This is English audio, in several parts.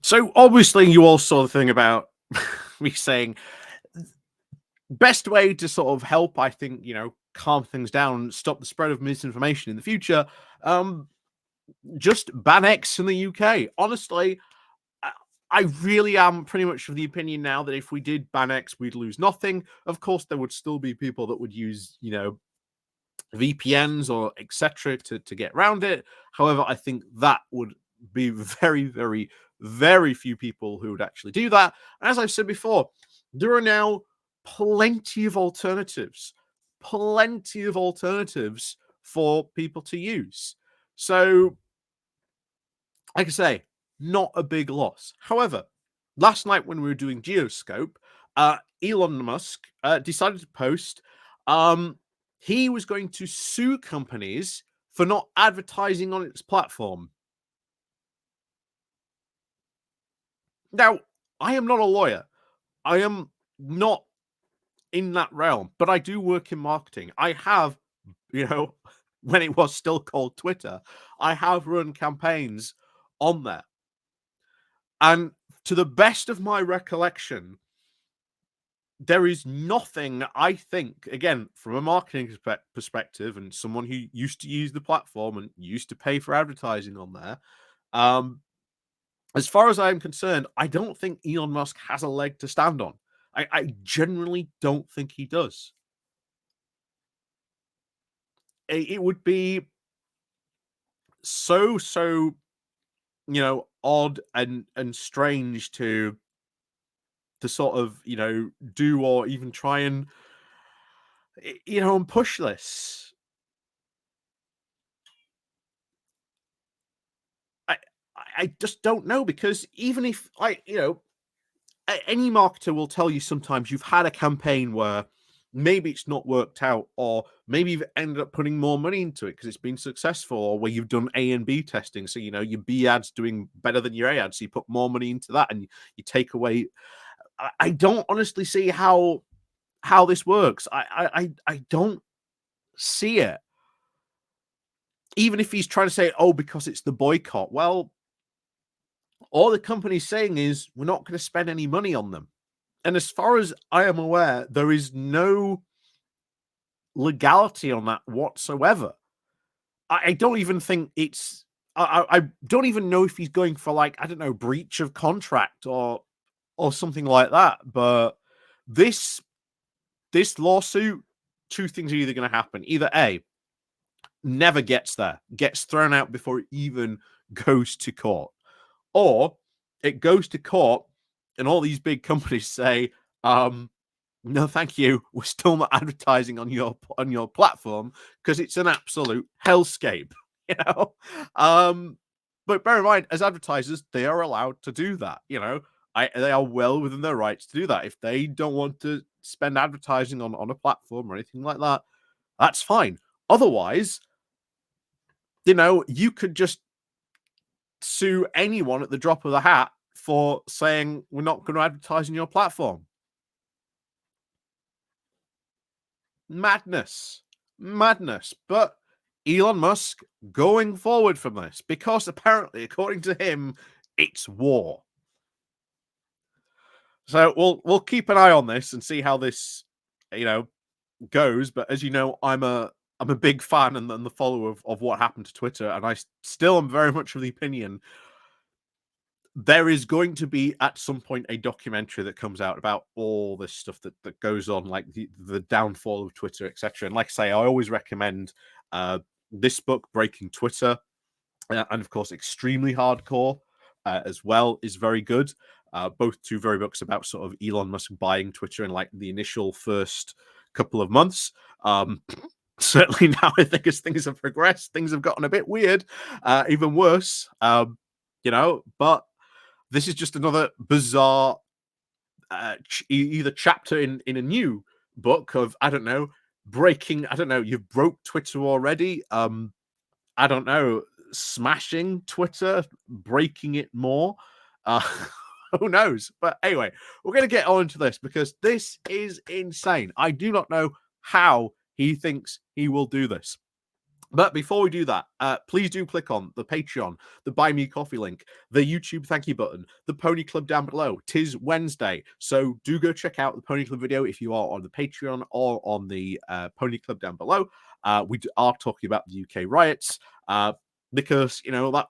So obviously, you all saw the thing about me saying best way to sort of help, I think, calm things down, stop the spread of misinformation in the future. Um, just ban X in the UK. Honestly, I I really am pretty much of the opinion now that if we did ban X, we'd lose nothing. Of course, there would still be people that would use, VPNs or etc. to get around it. However, I think that would be very, very, very few people who would actually do that. And as I've said before, there are now plenty of alternatives, plenty of alternatives for people to use. So, like I say, not a big loss. However, last night when we were doing Geoscope, Elon Musk decided to post he was going to sue companies for not advertising on its platform. Now, I am not a lawyer. I am not in that realm, but I do work in marketing. I have, when it was still called Twitter, I have run campaigns on there. And to the best of my recollection, there is nothing, I think, again, from a marketing perspective and someone who used to use the platform and used to pay for advertising on there, um, as far as I'm concerned, I don't think Elon Musk has a leg to stand on. I genuinely don't think he does. It would be so odd and strange to sort of do or even try and and push this. I I just don't know, because even if any marketer will tell you sometimes you've had a campaign where maybe it's not worked out, or maybe you've ended up putting more money into it because it's been successful, or where you've done A and B testing. So, your B ad's doing better than your A ad. So you put more money into that and you take away. I don't honestly see how this works. I don't see it. Even if he's trying to say, oh, because it's the boycott. Well, all the company's saying is we're not going to spend any money on them. And as far as I am aware, there is no legality on that whatsoever. I don't even think it's. I don't even know if he's going for, like, I don't know, breach of contract or something like that. But this lawsuit, two things are either going to happen. Either A, never gets there, gets thrown out before it even goes to court, or it goes to court and all these big companies say, no, thank you, we're still not advertising on your platform because it's an absolute hellscape. you know but bear in mind, as advertisers, they are allowed to do that. They are well within their rights to do that. If they don't want to spend advertising on a platform or anything like that, that's fine. Otherwise, you could just sue anyone at the drop of the hat for saying we're not going to advertise on your platform. Madness. But Elon Musk going forward from this, because apparently, according to him, it's war. So we'll keep an eye on this and see how this goes. But as you know, I'm a big fan and the follower of what happened to Twitter, and I still am very much of the opinion there is going to be at some point a documentary that comes out about all this stuff that goes on, like the downfall of Twitter, etc. And like I say, I always recommend this book, Breaking Twitter, and of course, Extremely Hardcore as well is very good. Both two very books about sort of Elon Musk buying Twitter in like the initial first couple of months. Certainly now, I think as things have progressed, things have gotten a bit weird, even worse. But this is just another bizarre either chapter in a new book of, I don't know, breaking. I don't know. You've broke Twitter already. I don't know, smashing Twitter, breaking it more. Who knows? But anyway, we're going to get on to this because this is insane. I do not know how he thinks he will do this. But before we do that, please do click on the Patreon, the Buy Me Coffee link, the YouTube thank you button, the Pony Club down below. 'Tis Wednesday, so do go check out the Pony Club video if you are on the Patreon or on the Pony Club down below. We are talking about the UK riots because, you know, that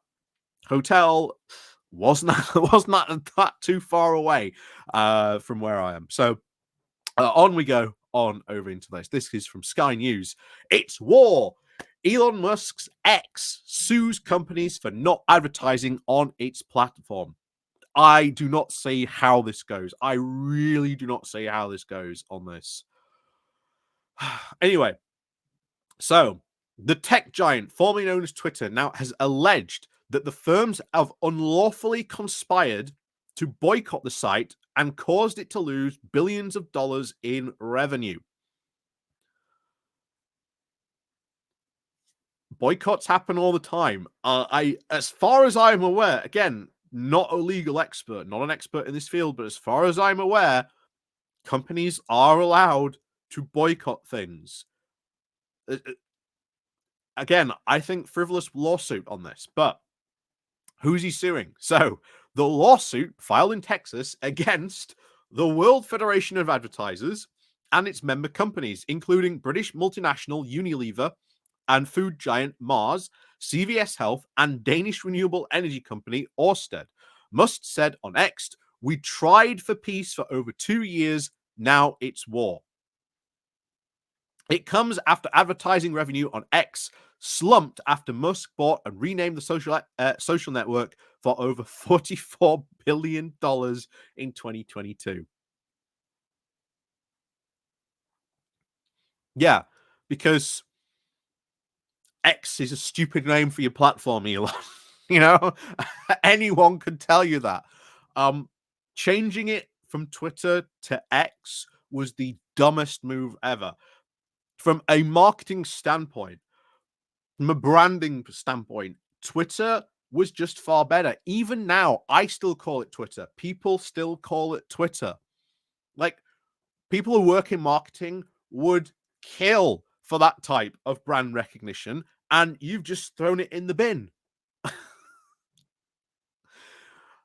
hotel wasn't that too far away from where I am. So on we go on over into this. This is from Sky News. It's war. Elon Musk's X sues companies for not advertising on its platform. I do not see how this goes. I really do not see how this goes on this. Anyway, so the tech giant, formerly known as Twitter, now has alleged that the firms have unlawfully conspired to boycott the site and caused it to lose billions of dollars in revenue. Boycotts happen all the time. As far as I'm aware, again, not a legal expert, not an expert in this field, but as far as I'm aware, companies are allowed to boycott things. Again, I think frivolous lawsuit on this, but who's he suing? So the lawsuit filed in Texas against the World Federation of Advertisers and its member companies, including British multinational Unilever and food giant Mars, CVS Health, and Danish renewable energy company Ørsted. Musk said on X, "We tried for peace for over 2 years. Now it's war." It comes after advertising revenue on X slumped after Musk bought and renamed the social network for over $44 billion in 2022. Yeah, because X is a stupid name for your platform, Elon. You know, anyone could tell you that. Changing it from Twitter to X was the dumbest move ever. From a marketing standpoint, from a branding standpoint, Twitter was just far better. Even now, I still call it Twitter. People still call it Twitter. Like, people who work in marketing would kill for that type of brand recognition, and you've just thrown it in the bin.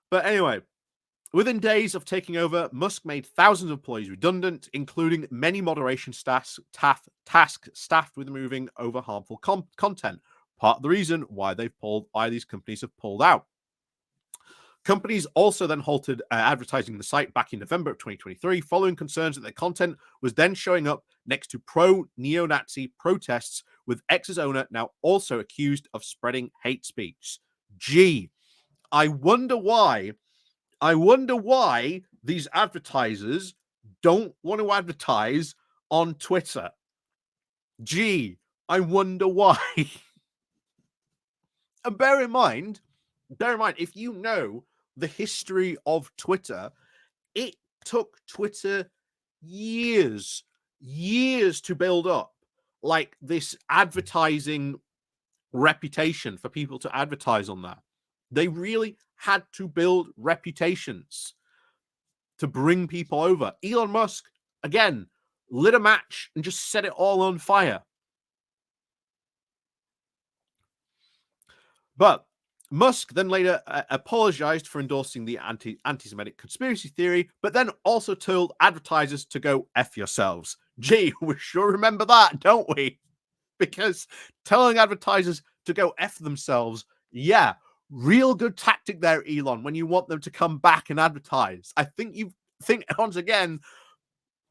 But anyway, within days of taking over, Musk made thousands of employees redundant, including many moderation tasks staffed with removing over harmful content. Part of the reason why these companies have pulled out. Companies also then halted advertising the site back in November of 2023, following concerns that their content was then showing up next to pro-neo-Nazi protests, with X's owner now also accused of spreading hate speech. Gee, I wonder why these advertisers don't want to advertise on Twitter. Gee, I wonder why. And bear in mind, if you know the history of Twitter, it took Twitter years to build up like this advertising reputation for people to advertise on that. They really had to build reputations to bring people over. Elon Musk, again, lit a match and just set it all on fire. But Musk then later apologized for endorsing the anti-Semitic conspiracy theory, but then also told advertisers to go F yourselves. Gee, we sure remember that, don't we? Because telling advertisers to go F themselves, yeah, real good tactic there, Elon, when you want them to come back and advertise. I think once again,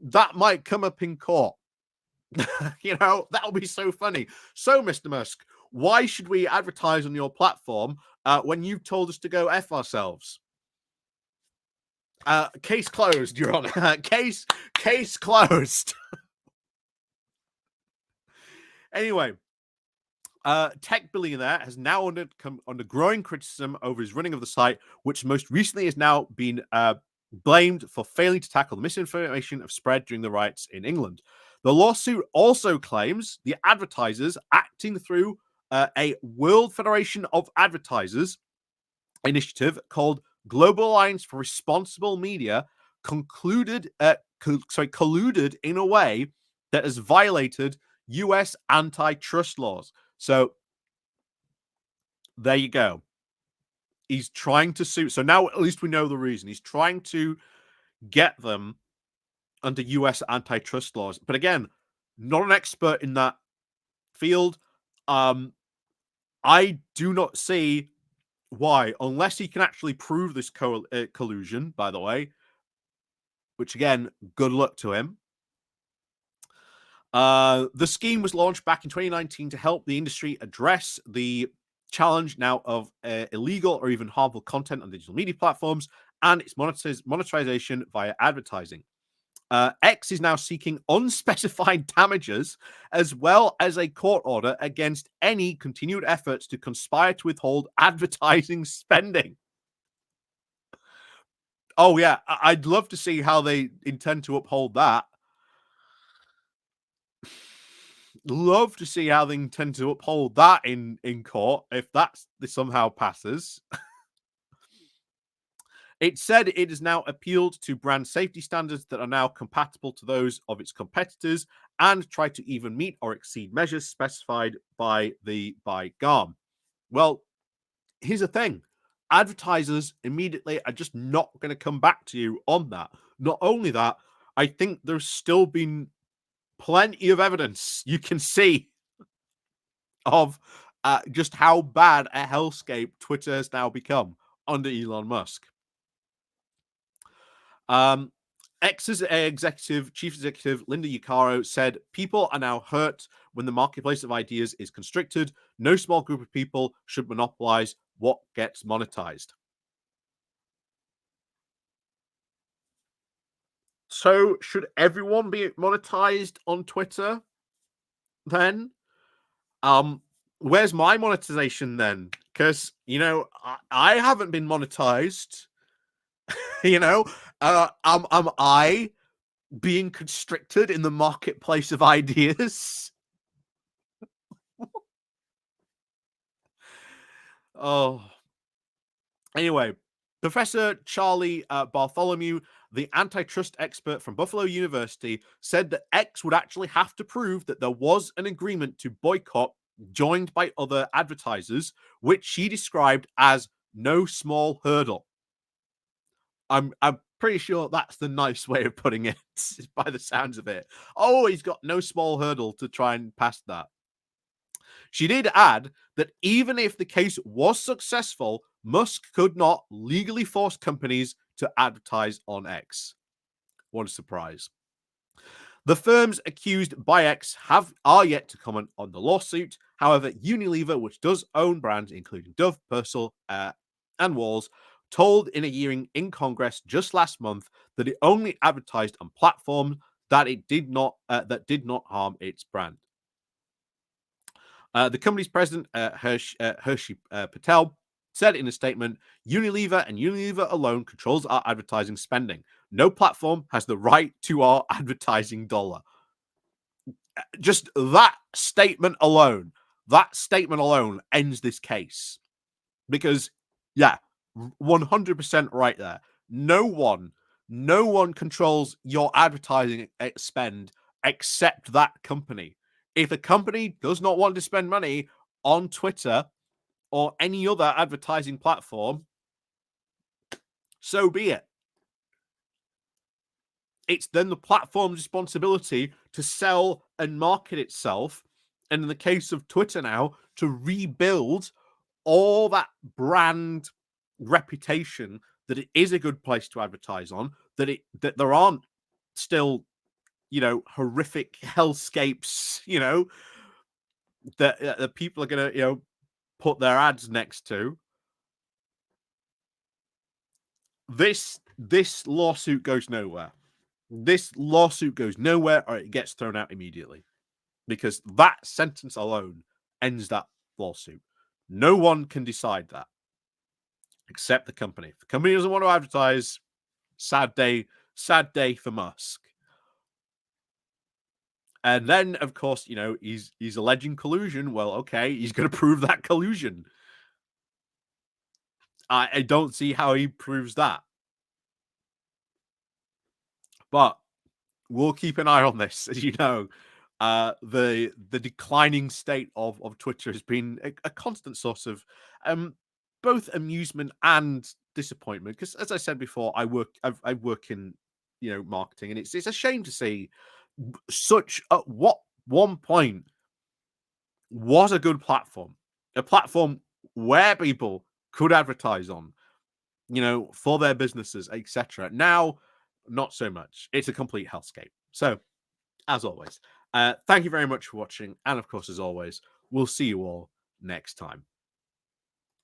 that might come up in court. You know, that'll be so funny. So, Mr. Musk, why should we advertise on your platform when you've told us to go F ourselves? Case closed, Your Honor. Case closed. Anyway, tech billionaire has now come under growing criticism over his running of the site, which most recently has now been blamed for failing to tackle the misinformation of spread during the riots in England. The lawsuit also claims the advertisers acting through a World Federation of Advertisers initiative called Global Alliance for Responsible Media colluded in a way that has violated US antitrust laws. So there you go. He's trying to sue. So now at least we know the reason. He's trying to get them under US antitrust laws. But again, not an expert in that field. Um, I do not see why, unless he can actually prove this collusion, by the way, which again, good luck to him. The scheme was launched back in 2019 to help the industry address the challenge now of illegal or even harmful content on digital media platforms and its monetization via advertising. X is now seeking unspecified damages as well as a court order against any continued efforts to conspire to withhold advertising spending. Oh, yeah. I'd love to see how they intend to uphold that. Love to see how they intend to uphold that in court if this somehow passes. It said it has now appealed to brand safety standards that are now compatible to those of its competitors and try to even meet or exceed measures specified by GARM. Well, here's the thing. Advertisers immediately are just not going to come back to you on that. Not only that, I think there's still been plenty of evidence you can see of just how bad a hellscape Twitter has now become under Elon Musk. X's chief executive, Linda Yacaro, said people are now hurt when the marketplace of ideas is constricted. No small group of people should monopolize what gets monetized. So, should everyone be monetized on Twitter then? Where's my monetization then? Because, I haven't been monetized. Am I being constricted in the marketplace of ideas? Oh. Anyway, Professor Charlie Bartholomew, the antitrust expert from Buffalo University, said that X would actually have to prove that there was an agreement to boycott joined by other advertisers, which she described as no small hurdle. I'm pretty sure that's the nice way of putting it by the sounds of it. Oh, he's got no small hurdle to try and pass that. She did add that even if the case was successful, Musk could not legally force companies to advertise on X. What a surprise. The firms accused by X are yet to comment on the lawsuit. However, Unilever, which does own brands including Dove, Persil, and Walls, told in a hearing in Congress just last month that it only advertised on platforms that did not harm its brand. The company's president, Hershey Patel, said in a statement, Unilever and Unilever alone controls our advertising spending. No platform has the right to our advertising dollar. Just that statement alone ends this case. Because, yeah, 100% right there. No one controls your advertising spend except that company. If a company does not want to spend money on Twitter or any other advertising platform, so be it. It's then the platform's responsibility to sell and market itself. And in the case of Twitter now, to rebuild all that brand reputation that it is a good place to advertise on, that there aren't still, horrific hellscapes, that people are going to, put their ads next to. This lawsuit goes nowhere. This lawsuit goes nowhere, or it gets thrown out immediately, because that sentence alone ends that lawsuit. No one can decide that except the company. If the company doesn't want to advertise, sad day for Musk. And then, of course, he's alleging collusion. Well, okay, he's going to prove that collusion. I don't see how he proves that. But we'll keep an eye on this, as you know. The declining state of Twitter has been a constant source of um, both amusement and disappointment. Because as I said before, I work in marketing, and it's a shame to see such at what one point was a good platform, a platform where people could advertise on, for their businesses, etc. Now, not so much. It's a complete hellscape. So, as always, thank you very much for watching. And of course, as always, we'll see you all next time.